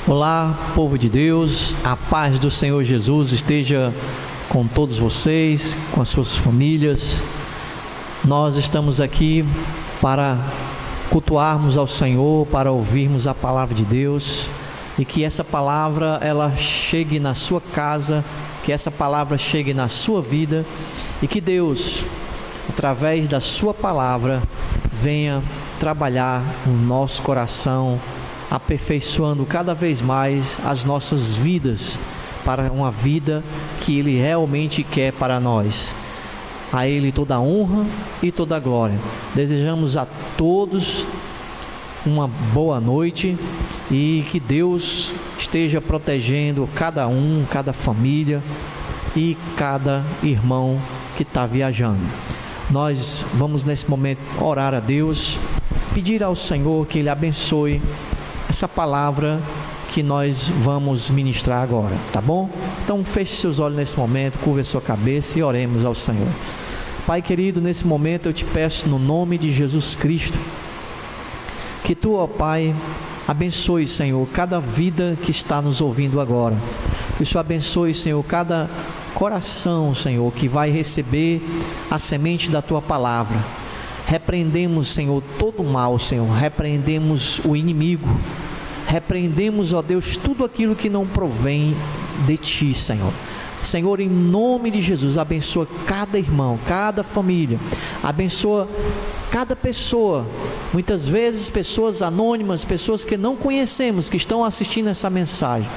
Olá, povo de Deus, a paz do Senhor Jesus esteja com todos vocês, com as suas famílias. Nós estamos aqui para cultuarmos ao Senhor, para ouvirmos a palavra de Deus, e que essa palavra ela chegue na sua casa, que essa palavra chegue na sua vida, e que Deus, através da sua palavra, venha trabalhar no nosso coração, aperfeiçoando cada vez mais as nossas vidas para uma vida que Ele realmente quer para nós. A Ele toda a honra e toda a glória. Desejamos a todos uma boa noite e que Deus esteja protegendo cada um, cada família e cada irmão que está viajando. Nós vamos nesse momento orar a Deus, pedir ao Senhor que Ele abençoe essa palavra que nós vamos ministrar agora, tá bom? Então feche seus olhos nesse momento, curva a sua cabeça e oremos ao Senhor. Pai querido, nesse momento eu te peço no nome de Jesus Cristo, que Tu, ó Pai, abençoe, Senhor, cada vida que está nos ouvindo agora. Que o Senhor abençoe, Senhor, cada coração, Senhor, que vai receber a semente da Tua palavra. Repreendemos, Senhor, todo o mal, Senhor, repreendemos o inimigo, repreendemos, ó Deus, tudo aquilo que não provém de Ti, Senhor. Senhor, em nome de Jesus, abençoa cada irmão, cada família, abençoa cada pessoa, muitas vezes pessoas anônimas, pessoas que não conhecemos, que estão assistindo essa mensagem.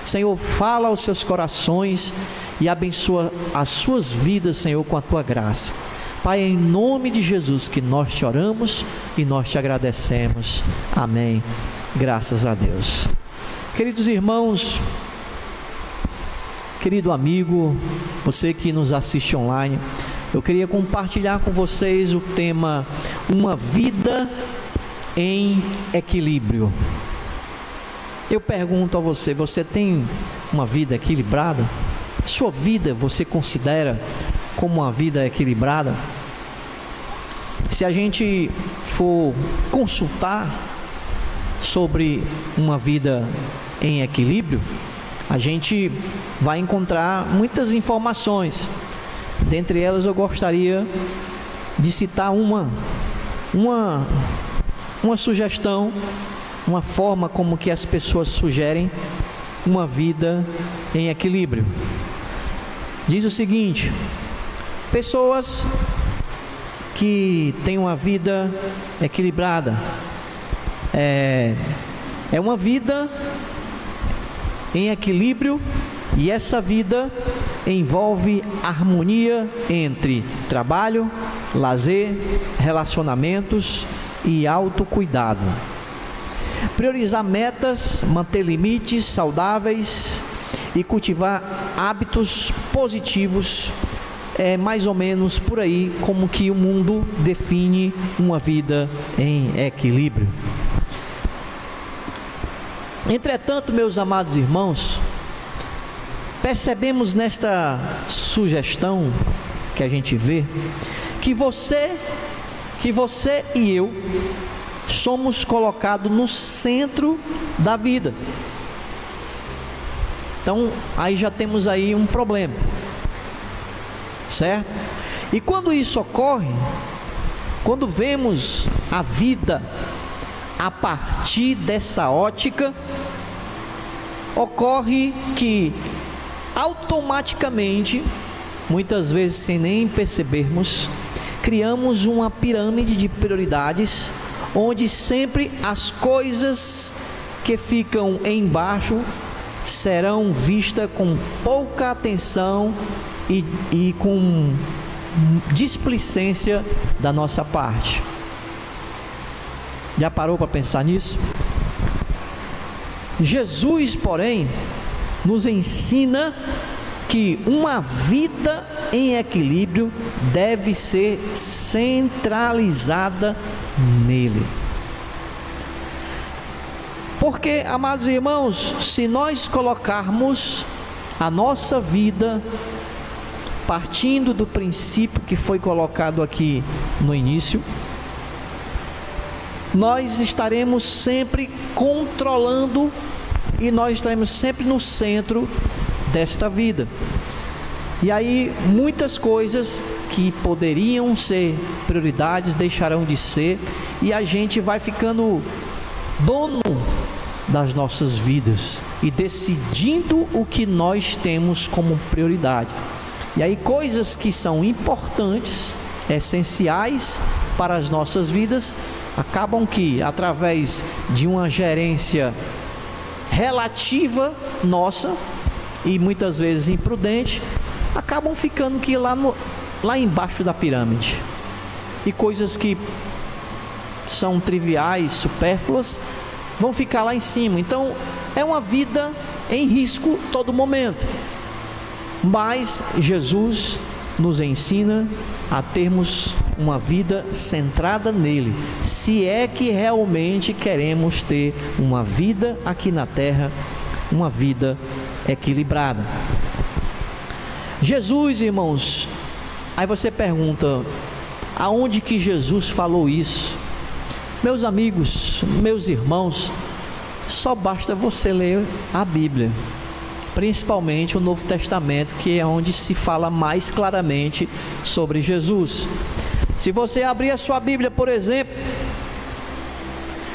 Senhor, fala aos seus corações e abençoa as suas vidas, Senhor, com a Tua graça. Pai, em nome de Jesus que nós te oramos e nós te agradecemos. Amém. Graças a Deus. Queridos irmãos, querido amigo, você que nos assiste online, eu queria compartilhar com vocês o tema Uma Vida em Equilíbrio. Eu pergunto a você, você tem uma vida equilibrada? Sua vida você considera como uma vida equilibrada? Se a gente for consultar sobre uma vida em equilíbrio, a gente vai encontrar muitas informações. Dentre elas eu gostaria de citar uma sugestão, uma forma como que as pessoas sugerem uma vida em equilíbrio. Diz o seguinte: pessoas que têm uma vida equilibrada é uma vida em equilíbrio, e essa vida envolve harmonia entre trabalho, lazer, relacionamentos e autocuidado. Priorizar metas, manter limites saudáveis e cultivar hábitos positivos é mais ou menos por aí como que o mundo define uma vida em equilíbrio. Entretanto, meus amados irmãos, percebemos nesta sugestão que a gente vê que você e eu somos colocados no centro da vida. Então, aí já temos aí um problema, certo? E quando isso ocorre, quando vemos a vida a partir dessa ótica, ocorre que automaticamente, muitas vezes sem nem percebermos, criamos uma pirâmide de prioridades, onde sempre as coisas que ficam embaixo serão vistas com pouca atenção e com displicência da nossa parte. Já parou para pensar nisso? Jesus, porém, nos ensina que uma vida em equilíbrio deve ser centralizada nele. Porque, amados irmãos, se nós colocarmos a nossa vida partindo do princípio que foi colocado aqui no início, nós estaremos sempre controlando e nós estaremos sempre no centro desta vida. E aí muitas coisas que poderiam ser prioridades deixarão de ser, e a gente vai ficando dono das nossas vidas e decidindo o que nós temos como prioridade. E aí coisas que são importantes, essenciais para as nossas vidas, acabam que, através de uma gerência relativa nossa, e muitas vezes imprudente, acabam ficando que lá embaixo da pirâmide. E coisas que são triviais, supérfluas, vão ficar lá em cima. Então é uma vida em risco todo momento. Mas Jesus nos ensina a termos uma vida centrada nele, se é que realmente queremos ter uma vida aqui na terra, uma vida equilibrada. Jesus, irmãos, aí você pergunta, aonde que Jesus falou isso? Meus amigos, meus irmãos, só basta você ler a Bíblia, principalmente o Novo Testamento, que é onde se fala mais claramente sobre Jesus. Se você abrir a sua Bíblia, por exemplo,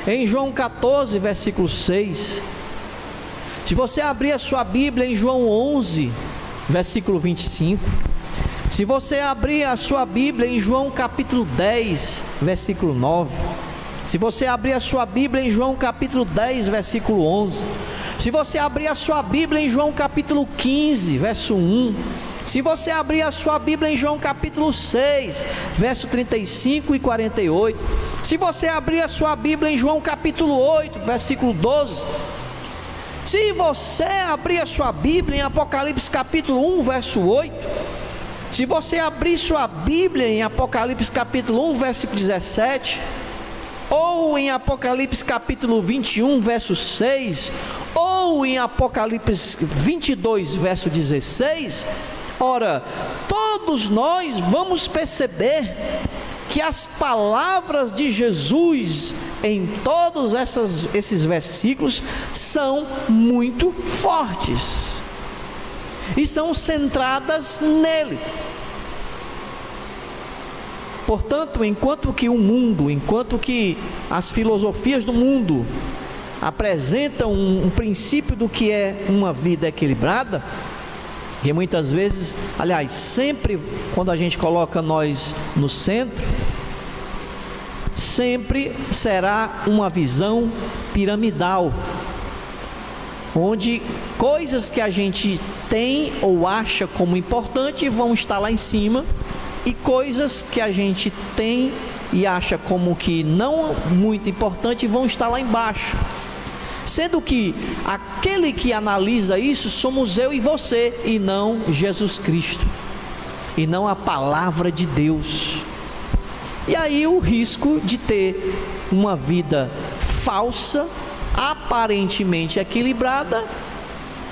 em João 14, versículo 6, se você abrir a sua Bíblia em João 11, versículo 25, se você abrir a sua Bíblia em João capítulo 10, versículo 9, se você abrir a sua Bíblia em João capítulo 10, versículo 11, se você abrir a sua Bíblia em João capítulo 15, verso 1, se você abrir a sua Bíblia em João capítulo 6, verso 35 e 48, se você abrir a sua Bíblia em João capítulo 8, versículo 12, se você abrir a sua Bíblia em Apocalipse capítulo 1, verso 8, se você abrir sua Bíblia em Apocalipse capítulo 1, versículo 17, ou em Apocalipse capítulo 21, verso 6, ou em Apocalipse 22, verso 16, ora, todos nós vamos perceber que as palavras de Jesus em todos esses versículos são muito fortes e são centradas nele. Portanto, enquanto que o mundo, enquanto que as filosofias do mundo apresentam um princípio do que é uma vida equilibrada, que muitas vezes, aliás, sempre quando a gente coloca nós no centro, sempre será uma visão piramidal, onde coisas que a gente tem ou acha como importante vão estar lá em cima, e coisas que a gente tem e acha como que não muito importante vão estar lá embaixo. Sendo que aquele que analisa isso somos eu e você, e não Jesus Cristo, e não a palavra de Deus. E aí o risco de ter uma vida falsa, aparentemente equilibrada,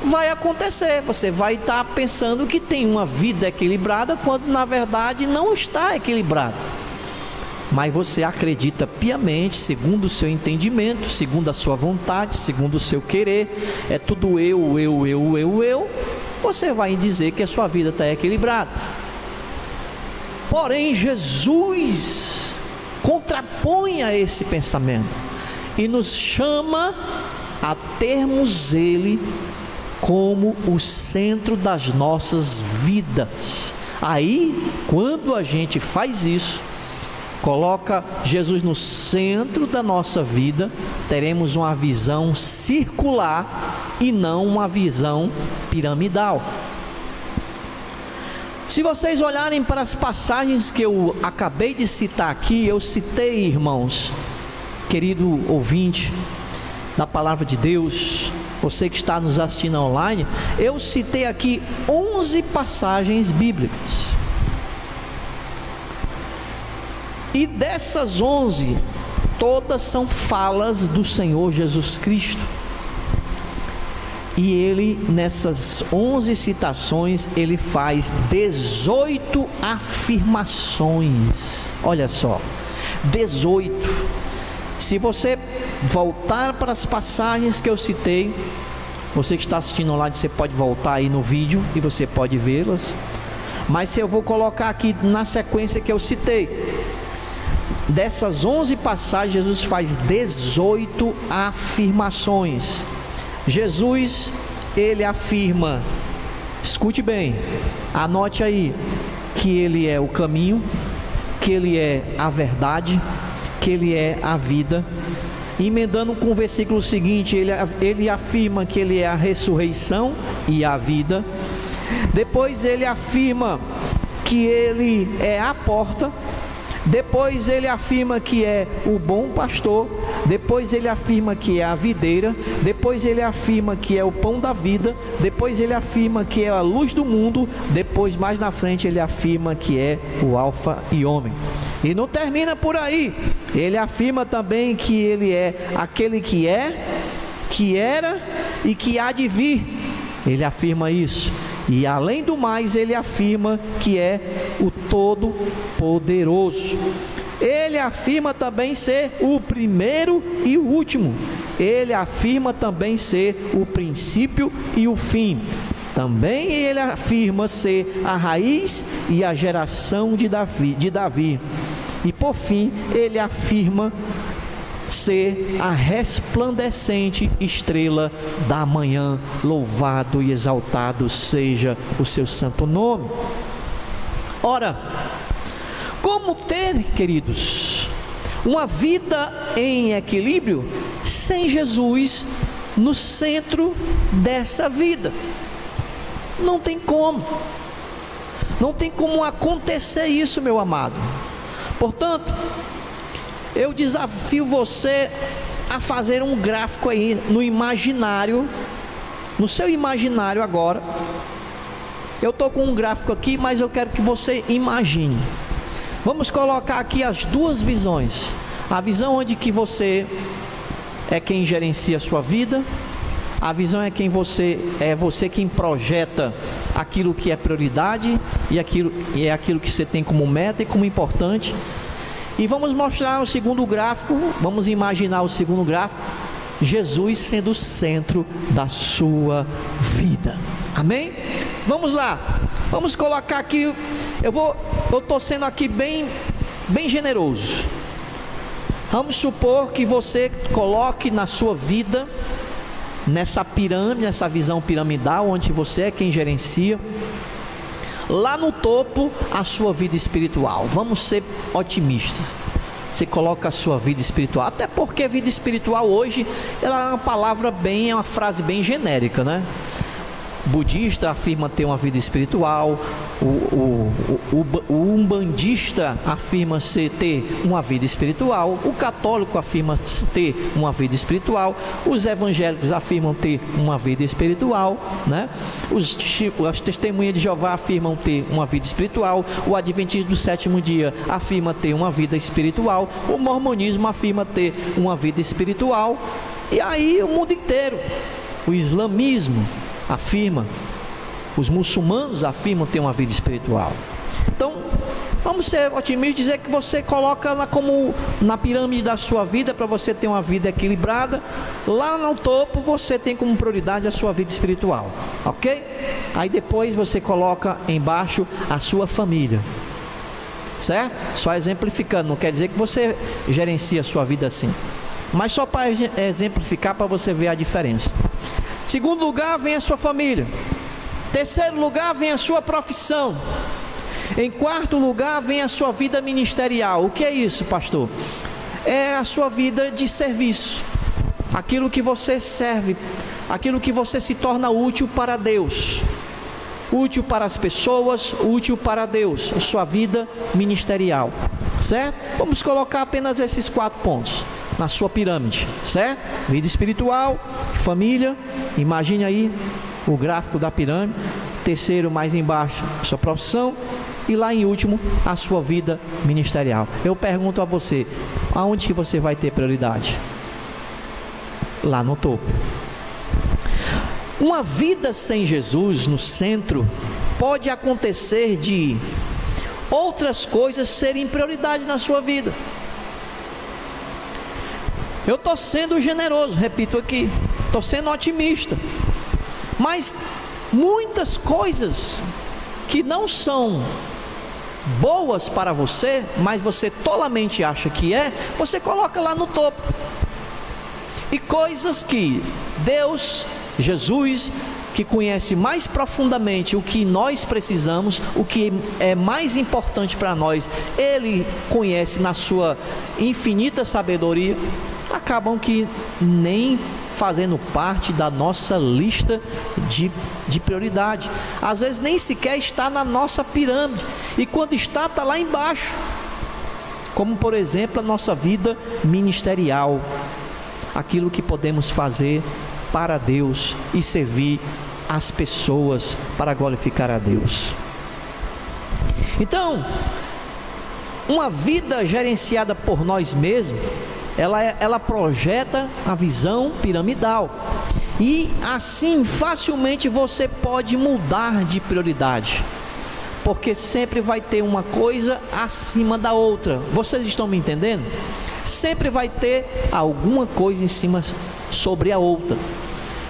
vai acontecer. Você vai estar pensando que tem uma vida equilibrada, quando na verdade não está equilibrada. Mas você acredita piamente, segundo o seu entendimento, segundo a sua vontade, segundo o seu querer, é tudo eu, você vai dizer que a sua vida está equilibrada. Porém, Jesus contrapõe a esse pensamento e nos chama a termos Ele como o centro das nossas vidas. Aí, quando a gente faz isso, coloca Jesus no centro da nossa vida, teremos uma visão circular e não uma visão piramidal. Se vocês olharem para as passagens que eu acabei de citar aqui, eu citei, irmãos, querido ouvinte da palavra de Deus, você que está nos assistindo online, eu citei aqui 11 passagens bíblicas. E dessas 11, todas são falas do Senhor Jesus Cristo. E ele, nessas 11 citações, ele faz 18 afirmações. Olha só, 18. Se você voltar para as passagens que eu citei, Você que está assistindo online, você pode voltar aí no vídeo e você pode vê-las. Mas eu vou colocar aqui na sequência que eu citei. Dessas 11 passagens, Jesus faz 18 afirmações. Jesus, ele afirma, escute bem, anote aí, que ele é o caminho, que ele é a verdade, que ele é a vida. Emendando com o versículo seguinte, ele afirma que ele é a ressurreição e a vida. Depois ele afirma que ele é a porta. Depois ele afirma que é o bom pastor. Depois ele afirma que é a videira. Depois ele afirma que é o pão da vida. Depois ele afirma que é a luz do mundo. Depois, mais na frente, ele afirma que é o alfa e ômega. E não termina por aí. Ele afirma também que ele é aquele que é, que era e que há de vir. Ele afirma isso. E além do mais, ele afirma que é o Todo-Poderoso. Ele afirma também ser o primeiro e o último. Ele afirma também ser o princípio e o fim. Também ele afirma ser a raiz e a geração de Davi. E por fim, ele afirma ser a resplandecente estrela da manhã. Louvado e exaltado seja o seu santo nome. Ora, como ter, queridos, uma vida em equilíbrio sem Jesus no centro dessa vida? Não tem como. Não tem como acontecer isso, meu amado. Portanto, eu desafio você a fazer um gráfico aí no imaginário, no seu imaginário agora. Eu estou com um gráfico aqui, mas eu quero que você imagine. Vamos colocar aqui as duas visões. A visão onde que você é quem gerencia a sua vida. A visão é você quem projeta aquilo que é prioridade e é aquilo que você tem como meta e como importante. E vamos mostrar o segundo gráfico, vamos imaginar o segundo gráfico, Jesus sendo o centro da sua vida. Amém? Vamos lá, vamos colocar aqui, eu estou sendo aqui bem generoso. Vamos supor que você coloque na sua vida, nessa pirâmide, nessa visão piramidal, onde você é quem gerencia, lá no topo, a sua vida espiritual. Vamos ser otimistas. Você coloca a sua vida espiritual, até porque vida espiritual hoje, ela é uma palavra é uma frase bem genérica, né? O budista afirma ter uma vida espiritual, o umbandista afirma ter uma vida espiritual, o católico afirma ter uma vida espiritual, os evangélicos afirmam ter uma vida espiritual, né? As testemunhas de Jeová afirmam ter uma vida espiritual, o adventista do sétimo dia afirma ter uma vida espiritual, o mormonismo afirma ter uma vida espiritual, e aí o mundo inteiro, o islamismo afirma, os muçulmanos afirmam ter uma vida espiritual. Então, vamos ser otimistas e dizer que você coloca ela como na pirâmide da sua vida, para você ter uma vida equilibrada. Lá no topo você tem como prioridade a sua vida espiritual, ok? Aí depois você coloca embaixo a sua família, certo? Só exemplificando, não quer dizer que você gerencia a sua vida assim, mas só para exemplificar, para você ver a diferença. Segundo lugar vem a sua família. Terceiro lugar vem a sua profissão. Em quarto lugar vem a sua vida ministerial. O que é isso, pastor? É a sua vida de serviço. Aquilo que você serve, aquilo que você se torna útil para Deus, útil para as pessoas, útil para Deus. A sua vida ministerial, certo? Vamos colocar apenas esses 4 pontos na sua pirâmide, certo? Vida espiritual, família, imagine aí o gráfico da pirâmide. Terceiro, mais embaixo, a sua profissão, e lá em último, a sua vida ministerial. Eu pergunto a você, aonde que você vai ter prioridade? Lá no topo. Uma vida sem Jesus no centro, pode acontecer de outras coisas serem prioridade na sua vida. Eu estou sendo generoso, repito aqui, estou sendo otimista. Mas muitas coisas que não são boas para você, mas você tolamente acha que você coloca lá no topo. E coisas que Deus, Jesus, que conhece mais profundamente o que nós precisamos, o que é mais importante para nós, Ele conhece na sua infinita sabedoria, acabam que nem fazendo parte da nossa lista de prioridade. Às vezes nem sequer está na nossa pirâmide, e quando está lá embaixo. Como por exemplo a nossa vida ministerial, aquilo que podemos fazer para Deus e servir as pessoas para glorificar a Deus. Então, uma vida gerenciada por nós mesmos, ela projeta a visão piramidal, e assim facilmente você pode mudar de prioridade, porque sempre vai ter uma coisa acima da outra. Vocês estão me entendendo? Sempre vai ter alguma coisa em cima sobre a outra,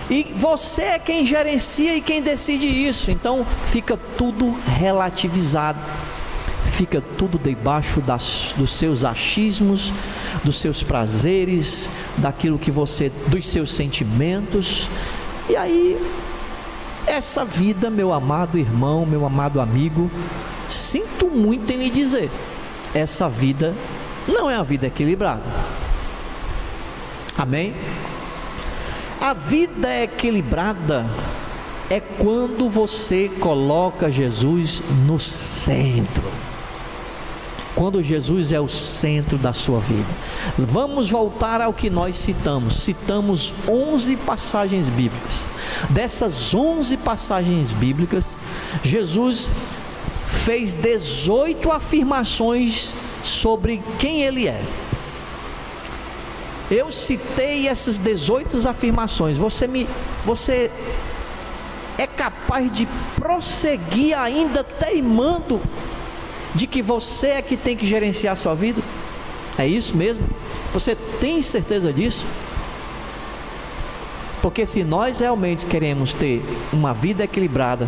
e você é quem gerencia e quem decide isso. Então fica tudo relativizado, fica tudo debaixo dos seus achismos, dos seus prazeres, daquilo que você, dos seus sentimentos. E aí, essa vida, meu amado irmão, meu amado amigo, sinto muito em lhe dizer, essa vida não é uma vida equilibrada. Amém? A vida equilibrada é quando você coloca Jesus no centro, quando Jesus é o centro da sua vida. Vamos voltar ao que nós citamos 11 passagens bíblicas. Dessas 11 passagens bíblicas, Jesus fez 18 afirmações sobre quem Ele é. Eu citei essas 18 afirmações. Você é capaz de prosseguir ainda teimando de que você é que tem que gerenciar a sua vida? É isso mesmo? Você tem certeza disso? Porque se nós realmente queremos ter uma vida equilibrada,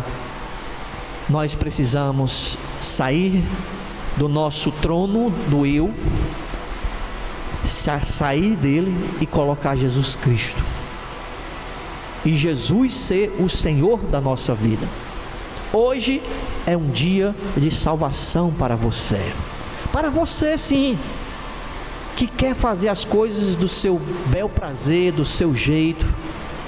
nós precisamos sair do nosso trono do eu, sair dele e colocar Jesus Cristo, e Jesus ser o Senhor da nossa vida. Hoje é um dia de salvação para você sim, que quer fazer as coisas do seu bel prazer, do seu jeito,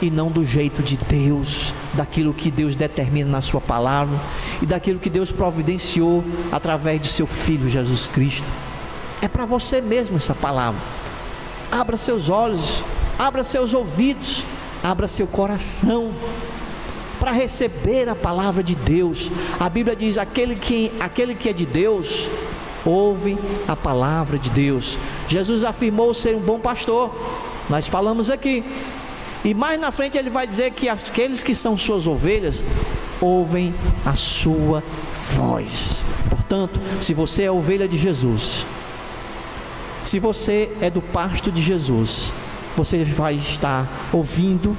e não do jeito de Deus, daquilo que Deus determina na sua palavra, e daquilo que Deus providenciou através de seu Filho Jesus Cristo. É para você mesmo essa palavra. Abra seus olhos, abra seus ouvidos, abra seu coração para receber a palavra de Deus. A Bíblia diz: aquele que é de Deus ouve a palavra de Deus. Jesus afirmou ser um bom pastor, nós falamos aqui, e mais na frente ele vai dizer que aqueles que são suas ovelhas ouvem a sua voz. Portanto, se você é ovelha de Jesus, se você é do pasto de Jesus, você vai estar ouvindo,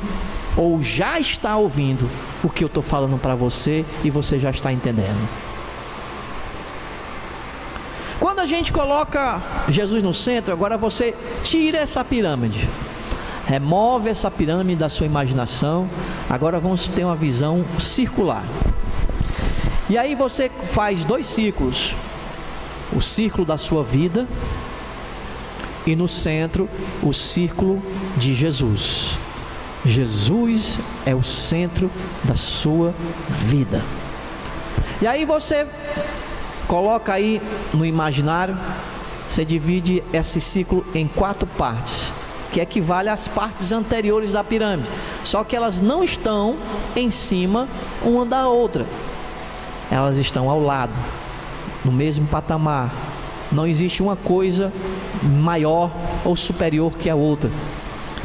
ou já está ouvindo, o que eu estou falando para você, e você já está entendendo. Quando a gente coloca Jesus no centro, agora você tira essa pirâmide, remove essa pirâmide da sua imaginação. Agora vamos ter uma visão circular, e aí você faz 2 círculos: o círculo da sua vida, e no centro o círculo de Jesus. Jesus é o centro da sua vida. E aí você coloca aí no imaginário, você divide esse círculo em 4 partes, que equivale às partes anteriores da pirâmide, só que elas não estão em cima uma da outra, elas estão ao lado, no mesmo patamar. Não existe uma coisa maior ou superior que a outra.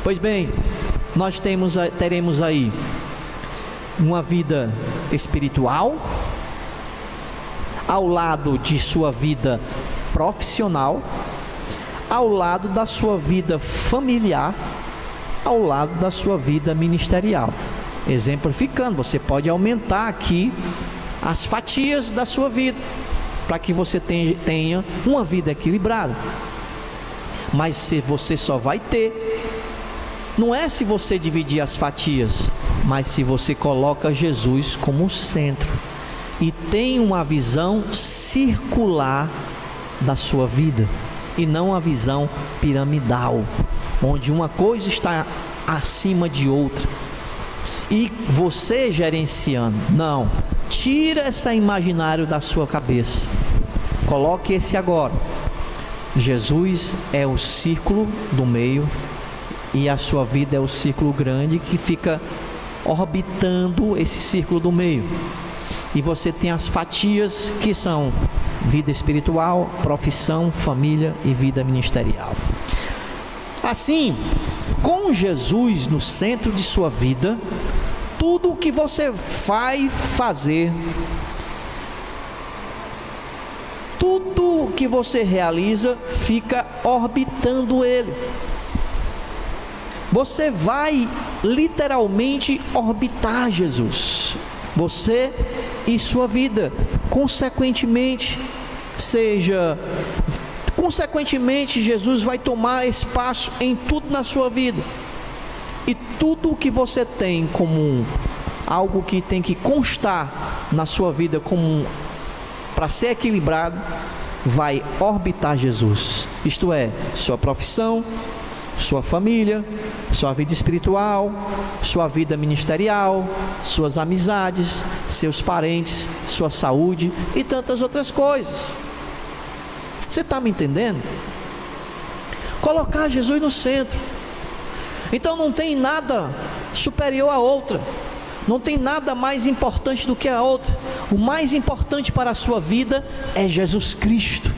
Pois bem, nós teremos aí uma vida espiritual, ao lado de sua vida profissional, ao lado da sua vida familiar, ao lado da sua vida ministerial. exemplificando, você pode aumentar aqui as fatias da sua vida, para que você tenha uma vida equilibrada. Mas se você só vai ter, não é se você dividir as fatias, mas se você coloca Jesus como centro e tem uma visão circular da sua vida, e não uma visão piramidal, onde uma coisa está acima de outra e você gerenciando. Não, tira esse imaginário da sua cabeça, coloque esse agora. Jesus é o círculo do meio e a sua vida é o círculo grande que fica orbitando esse círculo do meio. E você tem as fatias que são vida espiritual, profissão, família e vida ministerial. Assim, com Jesus no centro de sua vida, tudo o que você vai fazer, tudo o que você realiza, fica orbitando Ele. Você vai literalmente orbitar Jesus, você e sua vida. Consequentemente, Jesus vai tomar espaço em tudo na sua vida. E tudo o que você tem como algo que tem que constar na sua vida como para ser equilibrado, vai orbitar Jesus. Isto é, sua profissão, sua família, sua vida espiritual, sua vida ministerial, suas amizades, seus parentes, sua saúde e tantas outras coisas. Você está me entendendo? Colocar Jesus no centro. Então não tem nada superior a outra, não tem nada mais importante do que a outra. O mais importante para a sua vida é Jesus Cristo.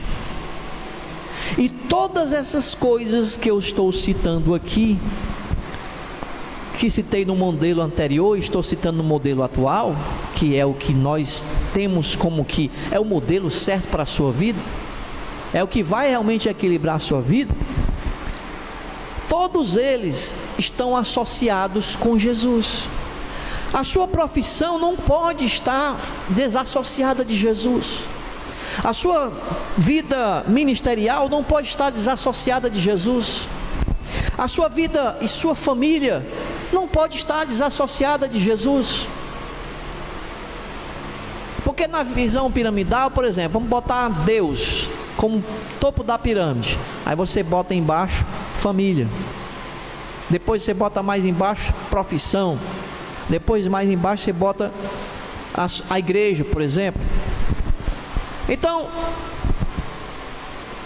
E todas essas coisas que eu estou citando aqui, que citei no modelo anterior, estou citando no modelo atual, que é o que nós temos como que é o modelo certo para a sua vida, é o que vai realmente equilibrar a sua vida. Todos eles estão associados com Jesus. A sua profissão não pode estar desassociada de Jesus. A sua vida ministerial não pode estar desassociada de Jesus. A sua vida e sua família não pode estar desassociada de Jesus. Porque na visão piramidal, por exemplo, vamos botar Deus como topo da pirâmide. Aí você bota embaixo família. Depois você bota mais embaixo profissão. Depois mais embaixo você bota a igreja, por exemplo. Então,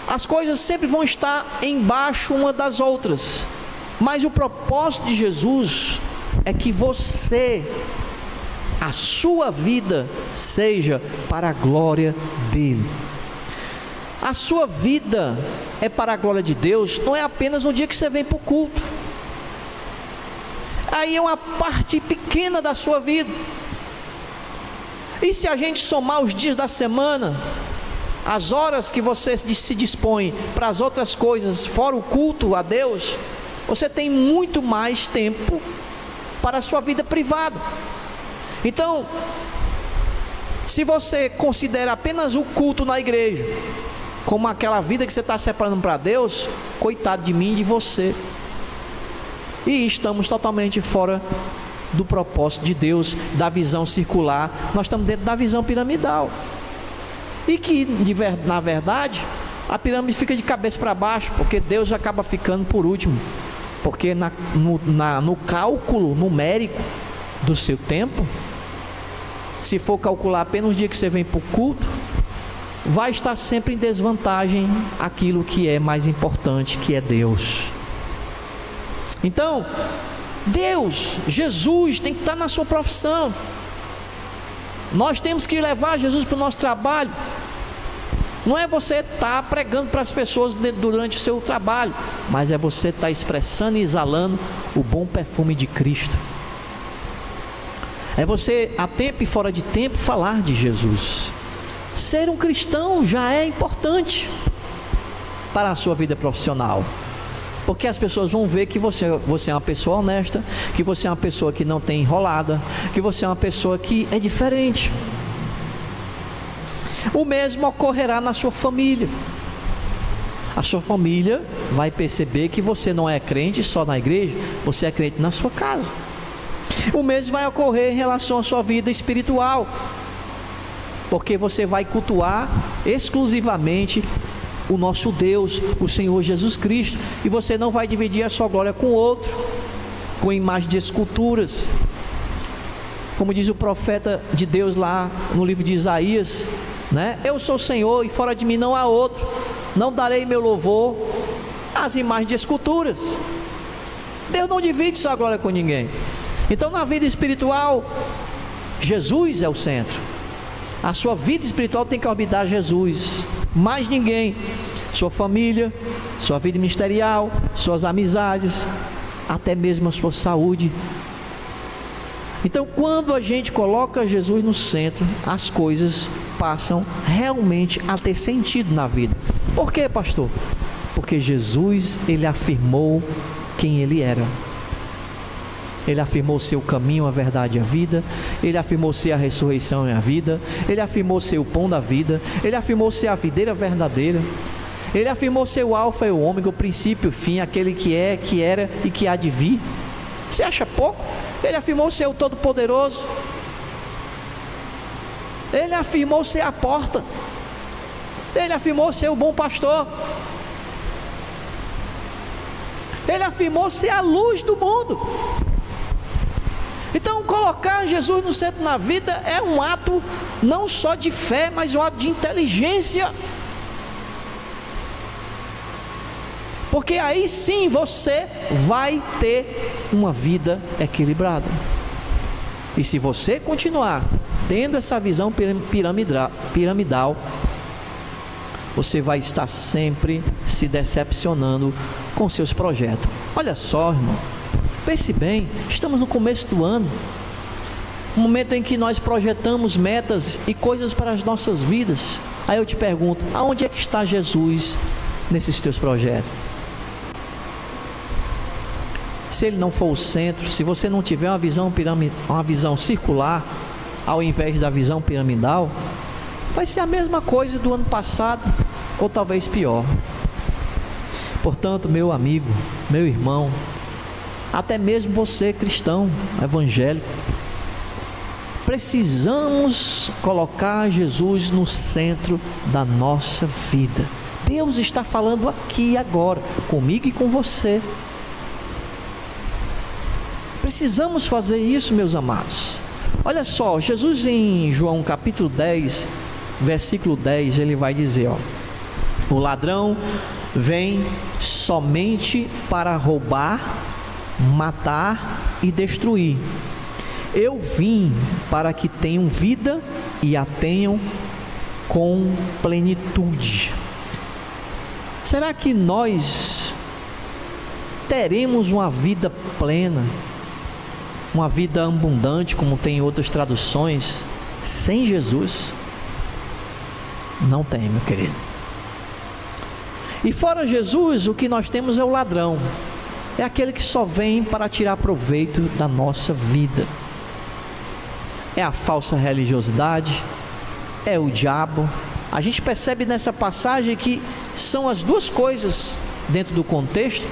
as coisas sempre vão estar embaixo uma das outras. Mas o propósito de Jesus é que você, a sua vida, seja para a glória dele. A sua vida é para a glória de Deus, não é apenas no dia que você vem para o culto. Aí é uma parte pequena da sua vida. E se a gente somar os dias da semana, as horas que você se dispõe para as outras coisas, fora o culto a Deus, você tem muito mais tempo para a sua vida privada. Então, se você considera apenas o culto na igreja como aquela vida que você está separando para Deus, coitado de mim e de você. E estamos totalmente fora do propósito de Deus, da visão circular. Nós estamos dentro da visão piramidal. E que, na verdade, a pirâmide fica de cabeça para baixo, porque Deus acaba ficando por último. Porque no cálculo numérico do seu tempo, se for calcular apenas o dia que você vem para o culto, vai estar sempre em desvantagem aquilo que é mais importante, que é Deus. Então, Deus, Jesus, tem que estar na sua profissão. Nós temos que levar Jesus para o nosso trabalho. Não é você estar pregando para as pessoas durante o seu trabalho, mas é você estar expressando e exalando o bom perfume de Cristo. É você, a tempo e fora de tempo, falar de Jesus. Ser um cristão já é importante para a sua vida profissional. Porque as pessoas vão ver que você é uma pessoa honesta, que você é uma pessoa que não tem enrolada, que você é uma pessoa que é diferente. O mesmo ocorrerá na sua família. A sua família vai perceber que você não é crente só na igreja, você é crente na sua casa. O mesmo vai ocorrer em relação à sua vida espiritual, porque você vai cultuar exclusivamente o nosso Deus, o Senhor Jesus Cristo, e você não vai dividir a sua glória com outro, com imagem de esculturas. Como diz o profeta de Deus lá no livro de Isaías, né? Eu sou o Senhor e fora de mim não há outro, não darei meu louvor às imagens de esculturas. Deus não divide sua glória com ninguém. Então, na vida espiritual, Jesus é o centro. A sua vida espiritual tem que orbitar Jesus, mais ninguém. Sua família, sua vida ministerial, suas amizades, até mesmo a sua saúde. Então, quando a gente coloca Jesus no centro, as coisas passam realmente a ter sentido na vida. Por quê, pastor? Porque Jesus, ele afirmou quem ele era. Ele afirmou ser o caminho, a verdade e a vida. Ele afirmou ser a ressurreição e a vida. Ele afirmou ser o pão da vida. Ele afirmou ser a videira verdadeira. Ele afirmou ser o alfa e o ômega, o princípio e o fim, aquele que é, que era e que há de vir. Você acha pouco? Ele afirmou ser o Todo-Poderoso. Ele afirmou ser a porta. Ele afirmou ser o bom pastor. Ele afirmou ser a luz do mundo. Então, colocar Jesus no centro na vida é um ato não só de fé, mas um ato de inteligência. Porque aí sim você vai ter uma vida equilibrada. E se você continuar tendo essa visão piramidal, você vai estar sempre se decepcionando com seus projetos. Olha só, irmão, pense bem, estamos no começo do ano, um momento em que nós projetamos metas e coisas para as nossas vidas. Aí eu te pergunto, aonde é que está Jesus nesses teus projetos? Se ele não for o centro, se você não tiver uma visão circular, ao invés da visão piramidal, vai ser a mesma coisa do ano passado, ou talvez pior. Portanto, meu amigo, meu irmão, até mesmo você cristão, evangélico, precisamos colocar Jesus no centro da nossa vida. Deus está falando aqui e agora, comigo e com você. Precisamos fazer isso, meus amados. Olha só, Jesus em João capítulo 10, versículo 10, ele vai dizer, o ladrão vem somente para roubar, matar e destruir. Eu vim para que tenham vida e a tenham com plenitude. Será que nós teremos uma vida plena, uma vida abundante, como tem em outras traduções, sem Jesus? Não tem, meu querido. E fora Jesus, o que nós temos é o ladrão. É aquele que só vem para tirar proveito da nossa vida. É a falsa religiosidade, é o diabo. A gente percebe nessa passagem que são as duas coisas dentro do contexto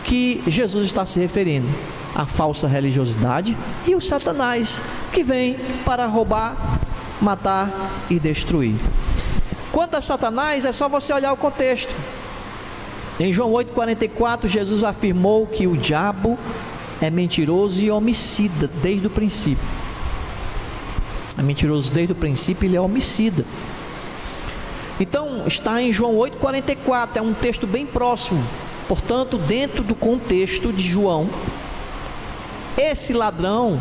que Jesus está se referindo: a falsa religiosidade e o Satanás, que vem para roubar, matar e destruir. Quanto a Satanás, é só você olhar o contexto. Em João 8,44, Jesus afirmou que o diabo é mentiroso e homicida desde o princípio. É mentiroso desde o princípio, ele é homicida. Então, está em João 8,44, é um texto bem próximo. Portanto, dentro do contexto de João, esse ladrão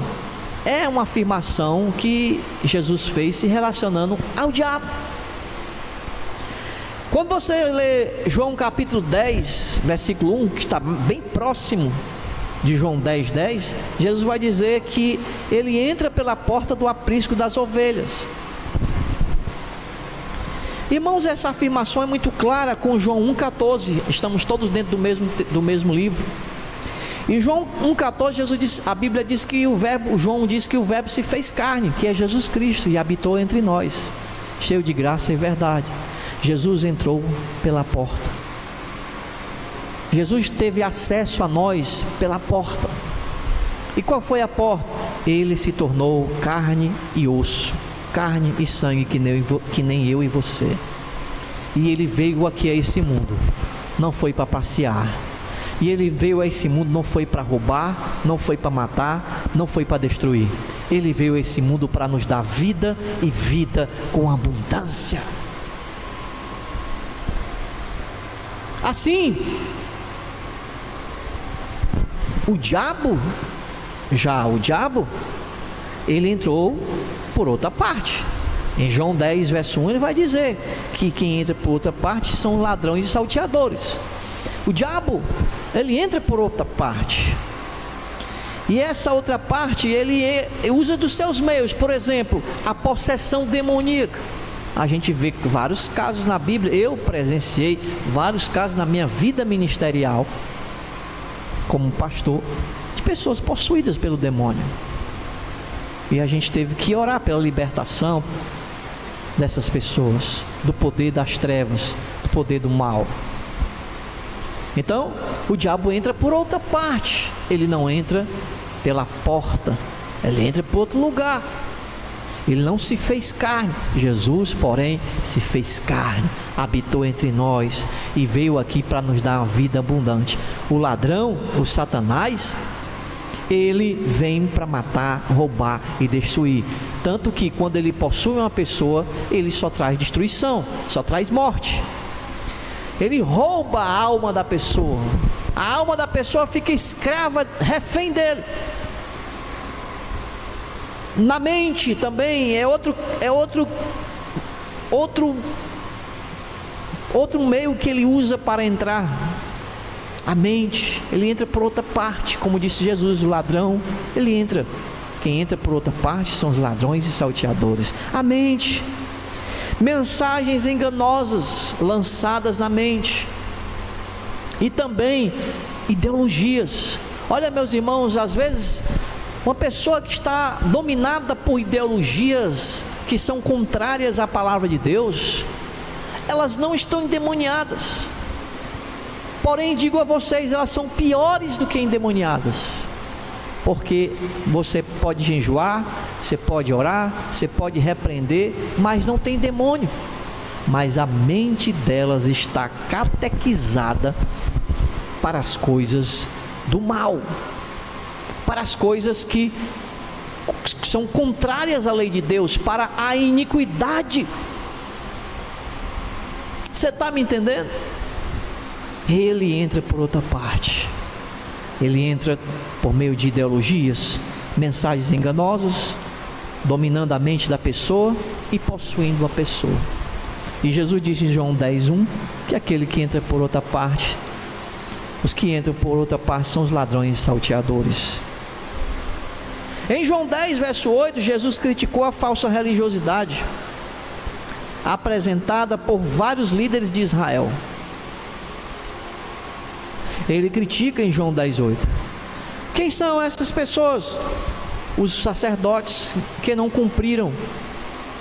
é uma afirmação que Jesus fez se relacionando ao diabo. Quando você lê João capítulo 10, versículo 1, que está bem próximo de João 10, 10, Jesus vai dizer que ele entra pela porta do aprisco das ovelhas. Irmãos, essa afirmação é muito clara com João 1,14. Estamos todos dentro do mesmo livro. Em João 1,14, a Bíblia diz que João diz que o Verbo se fez carne, que é Jesus Cristo, e habitou entre nós, cheio de graça e verdade. Jesus entrou pela porta. Jesus teve acesso a nós pela porta. E qual foi a porta? Ele se tornou carne e osso, carne e sangue, que nem eu e você. E ele veio aqui a esse mundo, não foi para passear. E ele veio a esse mundo, não foi para roubar, não foi para matar, não foi para destruir. Ele veio a esse mundo para nos dar vida, e vida com abundância. Assim, o diabo, ele entrou por outra parte. Em João 10, verso 1, ele vai dizer que quem entra por outra parte são ladrões e salteadores. O diabo, ele entra por outra parte. E essa outra parte, ele usa dos seus meios. Por exemplo, a possessão demoníaca. A gente vê vários casos na Bíblia. Eu presenciei vários casos na minha vida ministerial, como pastor, de pessoas possuídas pelo demônio. E a gente teve que orar pela libertação dessas pessoas, do poder das trevas, do poder do mal. Então, o diabo entra por outra parte. Ele não entra pela porta, ele entra por outro lugar. Ele não se fez carne. Jesus, porém, se fez carne, habitou entre nós e veio aqui para nos dar uma vida abundante. O ladrão, o Satanás, ele vem para matar, roubar e destruir. Tanto que quando ele possui uma pessoa, ele só traz destruição, só traz morte. Ele rouba a alma da pessoa. A alma da pessoa fica escrava, refém dele. Na mente também é outro meio que ele usa para entrar. A mente, ele entra por outra parte, como disse Jesus, o ladrão, ele entra. Quem entra por outra parte são os ladrões e salteadores. A mente, mensagens enganosas lançadas na mente, e também ideologias. Olha, meus irmãos, às vezes uma pessoa que está dominada por ideologias que são contrárias à palavra de Deus, elas não estão endemoniadas. Porém, digo a vocês, elas são piores do que endemoniadas. Porque você pode jejuar, você pode orar, você pode repreender, mas não tem demônio. Mas a mente delas está catequizada para as coisas do mal, para as coisas que são contrárias à lei de Deus, para a iniquidade. Você está me entendendo? Ele entra por outra parte. Ele entra por meio de ideologias, mensagens enganosas, dominando a mente da pessoa e possuindo a pessoa. E Jesus disse em João 10:1 que aquele que entra por outra parte, os que entram por outra parte são os ladrões e salteadores. Em João 10, verso 8, Jesus criticou a falsa religiosidade apresentada por vários líderes de Israel. Ele critica em João 10:8. Quem são essas pessoas? Os sacerdotes que não cumpriram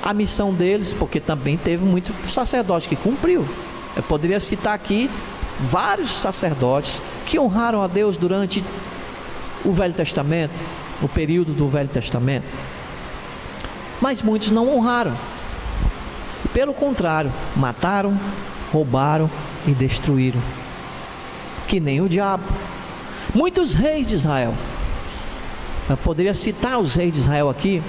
a missão deles, porque também teve muito sacerdote que cumpriu. Eu poderia citar aqui vários sacerdotes que honraram a Deus durante o Velho Testamento, o período do Velho Testamento, mas muitos não honraram. Pelo contrário, mataram, roubaram e destruíram, que nem o diabo. Muitos reis de Israel, eu poderia citar os reis de Israel aqui,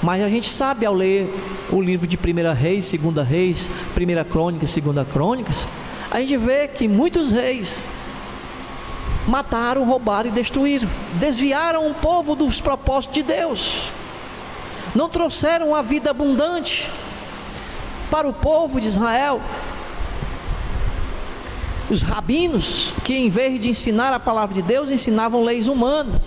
mas a gente sabe, ao ler o livro de 1 Reis, 2 Reis, 1 Crônicas, 2 Crônicas, a gente vê que muitos reis mataram, roubaram e destruíram, desviaram o povo dos propósitos de Deus, não trouxeram a vida abundante para o povo de Israel. Os rabinos, que em vez de ensinar a palavra de Deus, ensinavam leis humanas.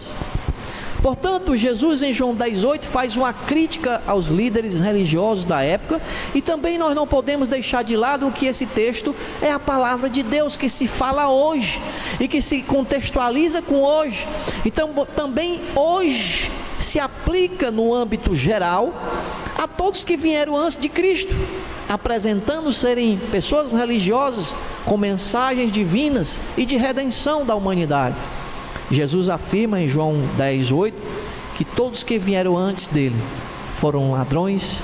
Portanto, Jesus em João 10,8 faz uma crítica aos líderes religiosos da época, e também nós não podemos deixar de lado que esse texto é a palavra de Deus que se fala hoje e que se contextualiza com hoje. Então também hoje se aplica no âmbito geral a todos que vieram antes de Cristo, apresentando serem pessoas religiosas com mensagens divinas e de redenção da humanidade. Jesus afirma em João 10,8 que todos que vieram antes dele foram ladrões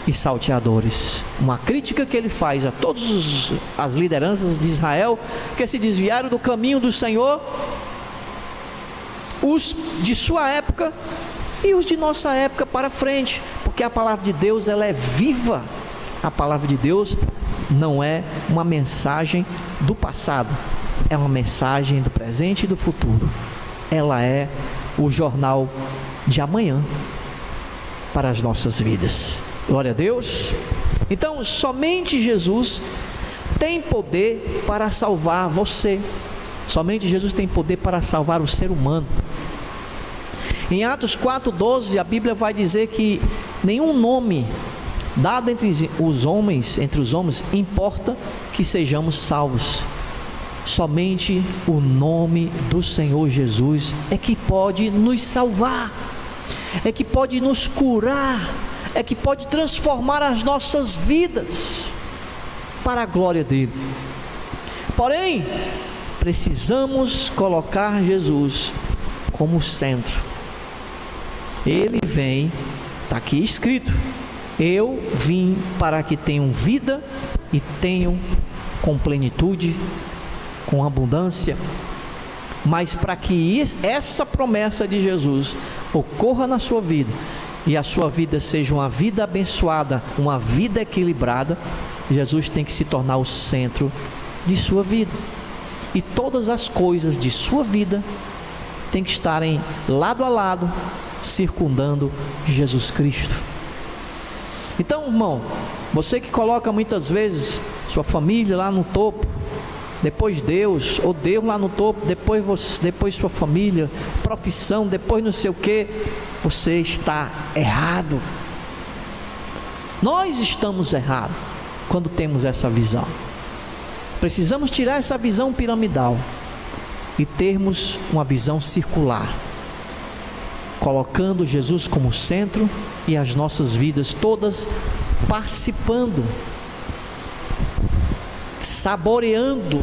e salteadores. Uma crítica que ele faz a todas as lideranças de Israel que se desviaram do caminho do Senhor, os de sua época e os de nossa época para frente, porque a palavra de Deus ela é viva. A palavra de Deus não é uma mensagem do passado, é uma mensagem do presente e do futuro. Ela é o jornal de amanhã para as nossas vidas. Glória a Deus. Então, somente Jesus tem poder para salvar você. Somente Jesus tem poder para salvar o ser humano. Em Atos 4,12, a Bíblia vai dizer que nenhum nome dado entre os homens, importa que sejamos salvos. Somente o nome do Senhor Jesus é que pode nos salvar, é que pode nos curar, é que pode transformar as nossas vidas para a glória dele. Porém, precisamos colocar Jesus como centro. Ele vem, está aqui escrito: eu vim para que tenham vida e tenham com plenitude, com abundância. Mas para que essa promessa de Jesus ocorra na sua vida e a sua vida seja uma vida abençoada, uma vida equilibrada, Jesus tem que se tornar o centro de sua vida, e todas as coisas de sua vida têm que estarem lado a lado, circundando Jesus Cristo. Então, irmão, você que coloca muitas vezes sua família lá no topo, depois Deus, ou Deus lá no topo, depois você, depois sua família, profissão, depois não sei o que, você está errado. Nós estamos errados quando temos essa visão. Precisamos tirar essa visão piramidal e termos uma visão circular, colocando Jesus como centro e as nossas vidas todas participando, saboreando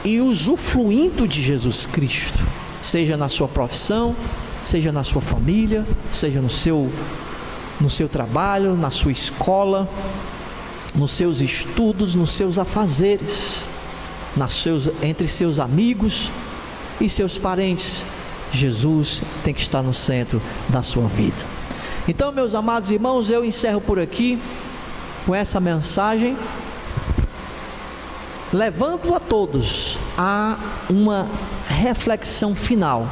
e usufruindo de Jesus Cristo, seja na sua profissão, seja na sua família, seja no seu trabalho, na sua escola, nos seus estudos, nos seus afazeres, entre seus amigos e seus parentes. Jesus tem que estar no centro da sua vida. Então, meus amados irmãos, eu encerro por aqui com essa mensagem, levando a todos a uma reflexão final,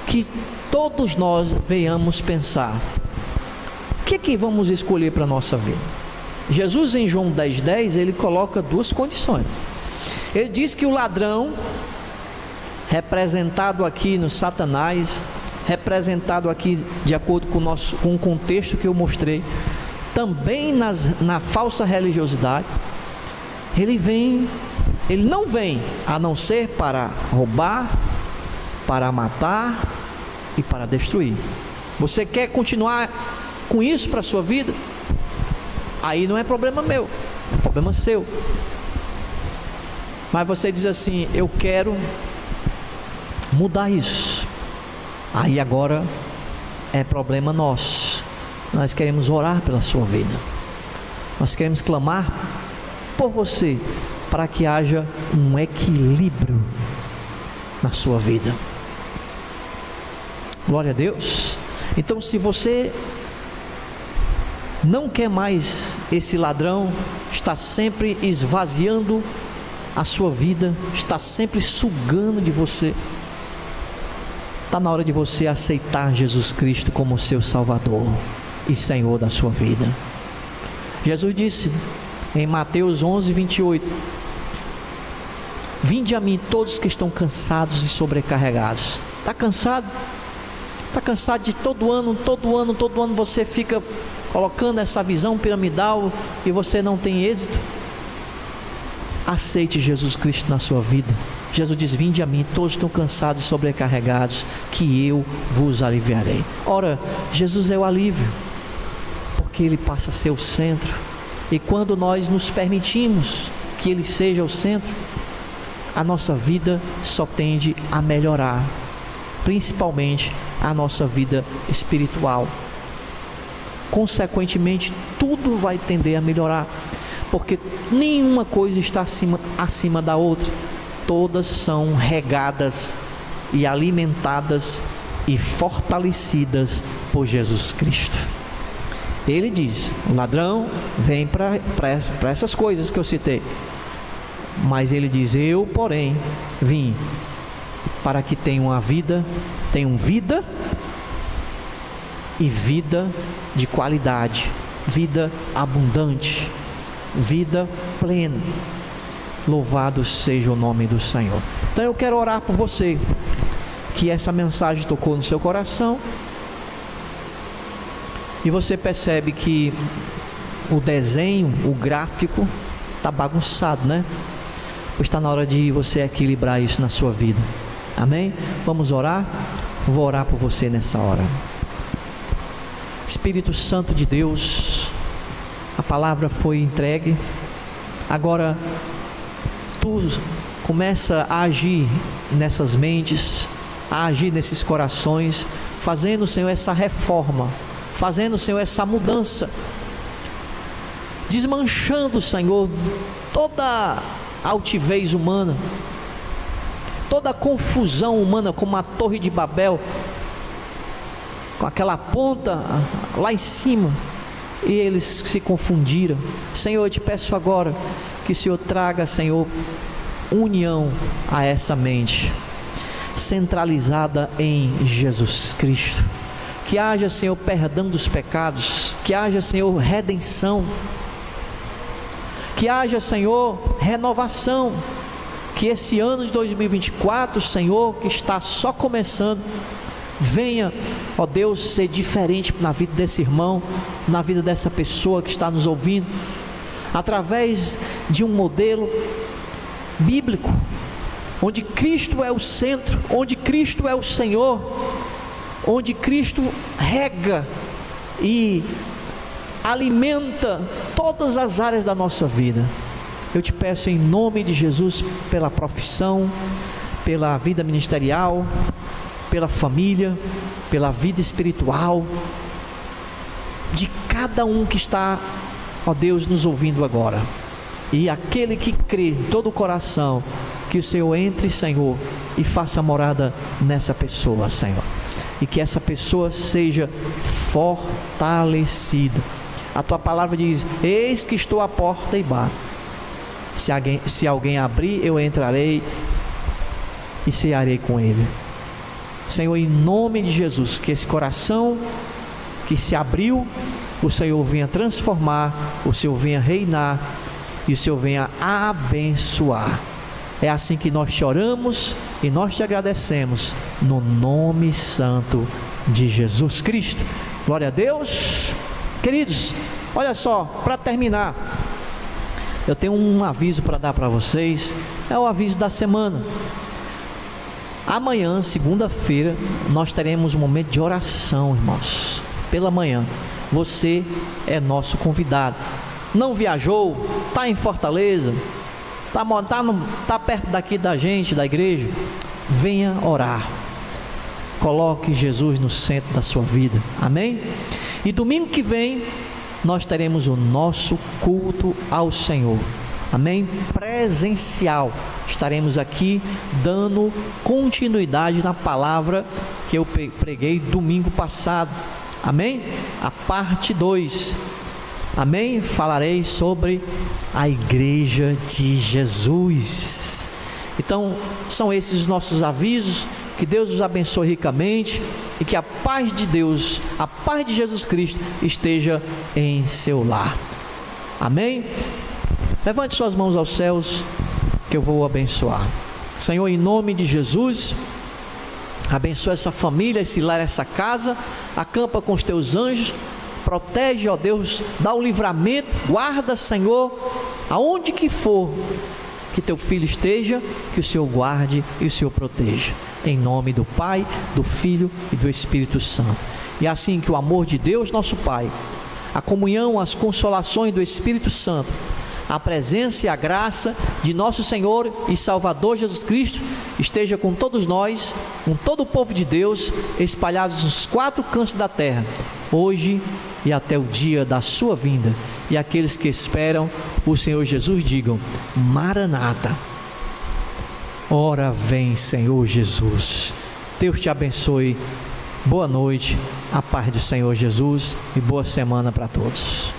que todos nós venhamos pensar: o que é que vamos escolher para a nossa vida? Jesus em João 10,10, ele coloca duas condições. Ele diz que o ladrão, representado aqui no Satanás, representado aqui de acordo com o contexto que eu mostrei, também na falsa religiosidade, ele não vem a não ser para roubar, para matar e para destruir. Você quer continuar com isso para a sua vida? Aí não é problema meu, é problema seu. Mas você diz assim: eu quero mudar isso. Aí agora é problema nosso. Nós queremos orar pela sua vida, nós queremos clamar por você, para que haja um equilíbrio na sua vida. Glória a Deus. Então, se você não quer mais esse ladrão, está sempre esvaziando a sua vida, está sempre sugando de você, está na hora de você aceitar Jesus Cristo como seu Salvador e Senhor da sua vida. Jesus disse em Mateus 11:28: vinde a mim todos que estão cansados e sobrecarregados. Está cansado? Está cansado de todo ano você fica colocando essa visão piramidal e você não tem êxito? Aceite Jesus Cristo na sua vida. Jesus diz: vinde a mim, todos estão cansados e sobrecarregados, que eu vos aliviarei. Ora, Jesus é o alívio, porque Ele passa a ser o centro. E quando nós nos permitimos que Ele seja o centro, a nossa vida só tende a melhorar, principalmente a nossa vida espiritual. Consequentemente, tudo vai tender a melhorar, porque nenhuma coisa está acima da outra. Todas são regadas e alimentadas e fortalecidas por Jesus Cristo. Ele diz: o ladrão vem para essas coisas que eu citei, mas ele diz: eu, porém, vim para que tenham vida e vida de qualidade, vida abundante, vida plena. Louvado seja o nome do Senhor. Então eu quero orar por você, que essa mensagem tocou no seu coração, e você percebe que o desenho, o gráfico está bagunçado, né? Pois está na hora de você equilibrar isso na sua vida. Amém? Vamos orar? Vou orar por você nessa hora. Espírito Santo de Deus, a palavra foi entregue. Agora Tu começa a agir nessas mentes, a agir nesses corações, fazendo, Senhor, essa reforma, fazendo, Senhor, essa mudança, desmanchando, Senhor, toda altivez humana, toda confusão humana, como a Torre de Babel, com aquela ponta lá em cima, e eles se confundiram. Senhor, eu te peço agora que o Senhor traga, Senhor, união a essa mente, centralizada em Jesus Cristo. Que haja, Senhor, perdão dos pecados, que haja, Senhor, redenção, que haja, Senhor, renovação. Que esse ano de 2024, Senhor, que está só começando, venha, ó Deus, ser diferente na vida desse irmão, na vida dessa pessoa que está nos ouvindo, através de um modelo bíblico, onde Cristo é o centro, onde Cristo é o Senhor, onde Cristo rega e alimenta todas as áreas da nossa vida. Eu te peço em nome de Jesus, pela profissão, pela vida ministerial, pela família, pela vida espiritual, de cada um que está, ó Deus, nos ouvindo agora, e aquele que crê em todo o coração, que o Senhor entre, Senhor, e faça morada nessa pessoa, Senhor, e que essa pessoa seja fortalecida. A tua palavra diz: eis que estou à porta e bato, se alguém abrir, eu entrarei e cearei com ele. Senhor, em nome de Jesus, que esse coração que se abriu, o Senhor venha transformar, o Senhor venha reinar e o Senhor venha abençoar. É assim que nós te oramos e nós te agradecemos, no nome santo de Jesus Cristo. Glória a Deus. Queridos, olha só, para terminar, eu tenho um aviso para dar para vocês. É o aviso da semana. Amanhã, segunda-feira, nós teremos um momento de oração, irmãos, pela manhã. Você é nosso convidado. Não viajou? Está em Fortaleza? Está perto daqui da gente, da igreja? Venha orar. Coloque Jesus no centro da sua vida. Amém? E domingo que vem nós teremos o nosso culto ao Senhor. Amém? Presencial. Estaremos aqui dando continuidade na palavra que eu preguei domingo passado. Amém? A parte 2. Amém? Falarei sobre a igreja de Jesus. Então, são esses os nossos avisos. Que Deus os abençoe ricamente e que a paz de Deus, a paz de Jesus Cristo esteja em seu lar. Amém? Levante suas mãos aos céus que eu vou abençoar. Senhor, em nome de Jesus, Abençoa essa família, esse lar, essa casa. Acampa com os teus anjos. Protege, ó Deus, dá o livramento. Guarda, Senhor, aonde que for que teu filho esteja, que o Senhor guarde e o Senhor proteja. Em nome do Pai, do Filho e do Espírito Santo. E assim que o amor de Deus, nosso Pai, a comunhão, as consolações do Espírito Santo, a presença e a graça de nosso Senhor e Salvador Jesus Cristo esteja com todos nós, com todo o povo de Deus, espalhados nos 4 cantos da terra, hoje e até o dia da sua vinda. E aqueles que esperam o Senhor Jesus digam: Maranata. Ora vem, Senhor Jesus. Deus te abençoe. Boa noite, a paz do Senhor Jesus e boa semana para todos.